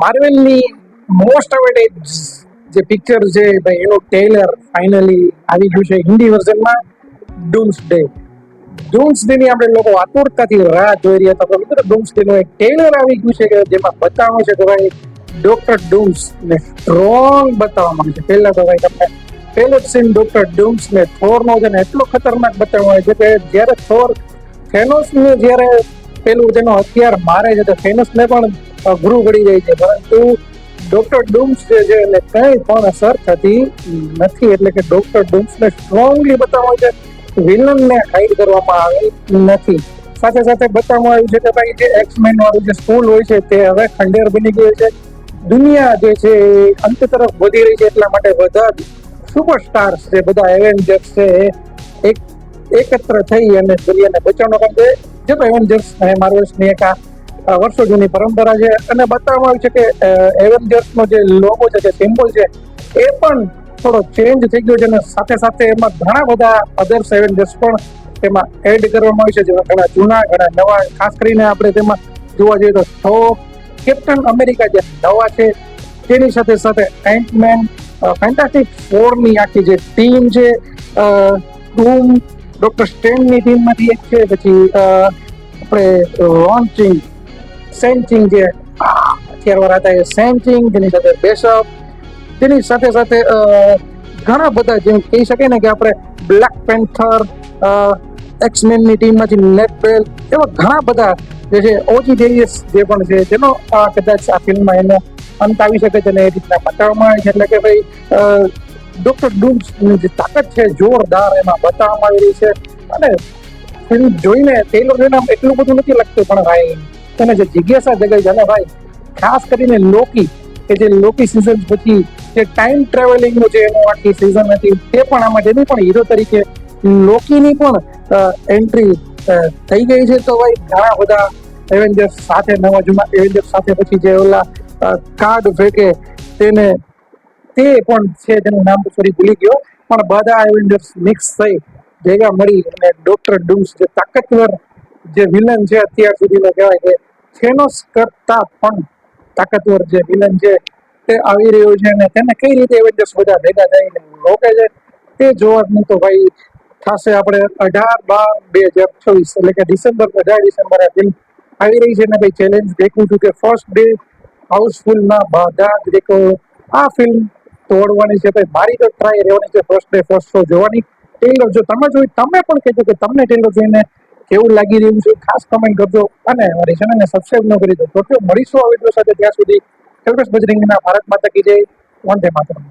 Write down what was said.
માર્વેલની most awaited જે picture છે ભાઈ એનું ટ્રેલર ફાઇનલી આવી ગયું છે હિન્દી વર્ઝનમાં. ડૂમ્સડે ની આપણે લોકો આતુરતાથી રાહ જોઈ રહ્યા હતા. મિત્રો ડૂમ્સડે નું એક ટ્રેલર આવી ગયું છે કે જેમાં બતાવવાનું છે કે ભાઈ ડોક્ટર ડૂમ્સ ને સ્ટ્રોંગ બતાવવામાં આવે છે. પહેલા તો ભાઈ તમને પહેલો જ સીન ડોક્ટર ડૂમ્સ ને થોર નો છે ને એટલો ખતરનાક બતાવવામાં આવે છે કે જ્યારે થોર થેનોસ ને જ્યારે પેલું તેનો હથિયાર મારે છે તો થેનોસ ને પણ અઘરું પડી જાય છે, પરંતુ ડોક્ટર ડૂમ્સ જે છે એને કઈ પણ અસર થતી નથી. એટલે કે ડોક્ટર ડૂમ્સ ને સ્ટ્રોંગલી બતાવવામાં છે, વિલન ને હાઈડ કરવામાં આવી નથી. સાથે સાથે બતાવવામાં આવ્યું છે કે ભાઈ જે એક્સમેન વાળું જે સ્કૂલ હોય છે તે હવે ખંડેર બની ગયું છે. દુનિયા જે છે અંત તરફ વધી રહી છે, એટલા માટે બધા સુપરસ્ટાર્સ છે, બધા એવેન્જર્સ છે એક એકત્ર થઈ અને દુનિયાને બચાવવાનો કામ છે. જે તો એવેન્જર્સ અને માર્વેલ્સની એક વર્ષો જૂની પરંપરા છે અને બતાવવામાં આવ્યું છે કે એવેન્જર્સ નો જે લોગો છે, જે સિમ્બોલ છે એ પણ થોડો ચેન્જ થઈ ગયો છે અને સાથે સાથે એમાં ઘણા બધા અધર્સ એવેન્જર્સ પણ તેમાં એડ કરવામાં આવ્યું છે, જેમાં ઘણા જૂના ઘણા નવા. ખાસ કરીને આપણે તેમાં જોવા જઈએ તો થોર, કેપ્ટન અમેરિકા જે નવા છે તેની સાથે સાથે એન્ટમેન, ફેન્ટાસ્ટિક ફોરની આખી જે ટીમ છે, ડૂમ, ડોક્ટર સ્ટ્રેન્જની ટીમમાંથી એક છે, પછી આપણે લોન્ચિંગ સેન્ચિંગ જે અત્યાર હતા એ સેન્ચિંગ, તેની સાથે બેશઅપ, તેની સાથે સાથે ઘણા બધા જેમ કહી શકાય ને કે આપણે બ્લેક પેન્થર, એક્સમેનની ટીમમાંથી નેટબેલ, એવા ઘણા બધા જે છે ઓજી ડેરિયસ જે પણ છે જેનો કદાચ આ ફિલ્મમાં એનો અંત આવી શકે છે અને એ રીતના બતાવવામાં આવે છે. એટલે કે ભાઈ ડોક્ટર ડૂમ્સની જે તાકાત છે જોરદાર એમાં બતાવવામાં આવી રહી છે. અને ફિલ્મ જોઈને ટ્રેલર જોઈને એટલું બધું નથી લાગતું, પણ ભાઈ તને જે જિજ્ઞાસા જગાઈ છે ને ભાઈ, ખાસ કરીને લોકી કે જે લોકી સિઝન પછી જે ટાઈમ ટ્રાવેલિંગનું જે એનું આખી સિઝન હતી તે પણ આમાં તેની પણ હીરો તરીકે લોકીની પણ એન્ટ્રી થઈ ગઈ છે. તો ભાઈ ઘણા બધા એવેન્જર્સ સાથે, નવા જૂના એવેન્જર્સ સાથે પછી જે ઓલા કાર્ડ ફેંકે તેને તે પણ છે, તેનું નામ તો સોરી ભૂલી ગયો, પણ બધા એવેન્જર્સ મિક્સ થઈ ભેગા મળી અને ડોક્ટર ડૂમ્સ જે તાકાતવર જે વિલન છે અત્યાર સુધીનો કહેવાય કે થેનોસ કરતા પણ તાકાતવર જે વિલન છે તે આવી રહ્યો છે અને તેને કઈ રીતે એવેન્જર્સ બધા ભેગા થઈને રોકે છે તે જોવાનું તો ભાઈ થશે. આપણે 18/12/2026 એટલે કે ડિસેમ્બર 18 ડિસેમ્બર આ ફિલ્મ આવી રહી છે અને ભાઈ ચેલેન્જ દેખું છું કે ફર્સ્ટ ડે હાઉસફુલના બધા જ દેખો આ ફિલ્મ તોડવાની છે. ભાઈ મારી તો ટ્રાય રહેવાની છે ફર્સ્ટ ડે ફર્સ્ટ શો જોવાની. ટ્રેલર જો તમે જોઈ તમે પણ કહેજો કે તમને ટ્રેલર જોઈને કેવું લાગી રહ્યું છે, ખાસ કમેન્ટ કરજો અને મારી ચેનલને સબસ્ક્રાઇબ ન કરી દો. તો મળીશું આ વિડીયો સાથે, ત્યાં સુધી કલ્પેશ બજરંગીના ભારત માતા કી જય, વંદે માતરમ.